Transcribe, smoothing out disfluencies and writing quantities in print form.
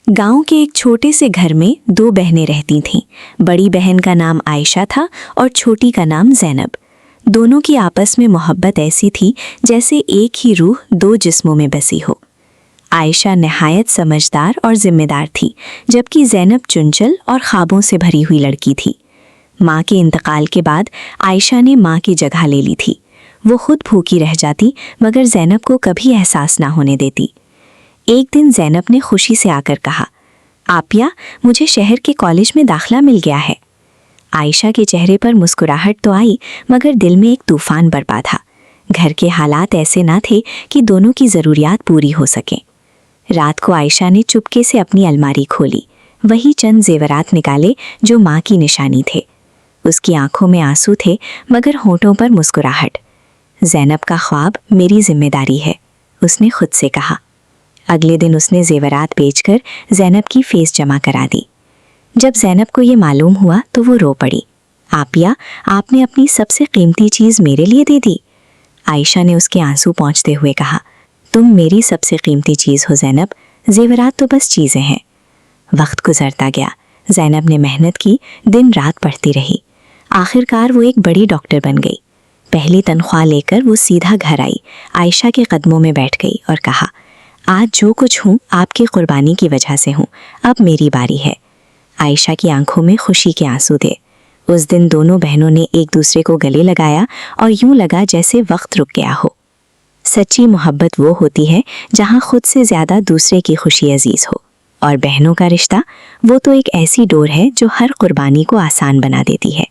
गांव के एक छोटे से घर में दो बहनें रहती थीं। बड़ी बहन का नाम आयशा था और छोटी का नाम ज़ैनब। दोनों की आपस में मोहब्बत ऐसी थी जैसे एक ही रूह दो जिस्मों में बसी हो। आयशा नहायत समझदार और जिम्मेदार थी, जबकि ज़ैनब चंचल और ख्वाबों से भरी हुई लड़की थी। माँ के इंतकाल के बाद आयशा ने माँ की जगह ले ली थी। वो खुद भूखी रह जाती, मगर ज़ैनब को कभी एहसास ना होने देती। एक दिन ज़ैनब ने खुशी से आकर कहा, आपिया, मुझे शहर के कॉलेज में दाखिला मिल गया है। आयशा के चेहरे पर मुस्कुराहट तो आई, मगर दिल में एक तूफान बरपा था। घर के हालात ऐसे ना थे कि दोनों की ज़रूरियात पूरी हो सकें। रात को आयशा ने चुपके से अपनी अलमारी खोली, वही चंद जेवरात निकाले जो माँ की निशानी थे। उसकी आंखों में आंसू थे, मगर होठों पर मुस्कुराहट। ज़ैनब का ख्वाब मेरी जिम्मेदारी है, उसने खुद से कहा। अगले दिन उसने जेवरात बेचकर ज़ैनब की फीस जमा करा दी। जब ज़ैनब को ये मालूम हुआ तो वो रो पड़ी। आपिया, आपने अपनी सबसे कीमती चीज़ मेरे लिए दे दी। आयशा ने उसके आंसू पोंछते हुए कहा, तुम मेरी सबसे कीमती चीज़ हो ज़ैनब, जेवरात तो बस चीज़ें हैं। वक्त गुजरता गया। ज़ैनब ने मेहनत की, दिन रात पढ़ती रही। आखिरकार वो एक बड़ी डॉक्टर बन गई। पहली तनख्वाह लेकर वो सीधा घर आई, आयशा के कदमों में बैठ गई और कहा, आज जो कुछ हूँ आपकी कुर्बानी की वजह से हूँ, अब मेरी बारी है। आयशा की आंखों में खुशी के आंसू थे। उस दिन दोनों बहनों ने एक दूसरे को गले लगाया और यूं लगा जैसे वक्त रुक गया हो। सच्ची मोहब्बत वो होती है जहाँ खुद से ज़्यादा दूसरे की खुशी अजीज़ हो, और बहनों का रिश्ता वो तो एक ऐसी डोर है जो हर कुर्बानी को आसान बना देती है।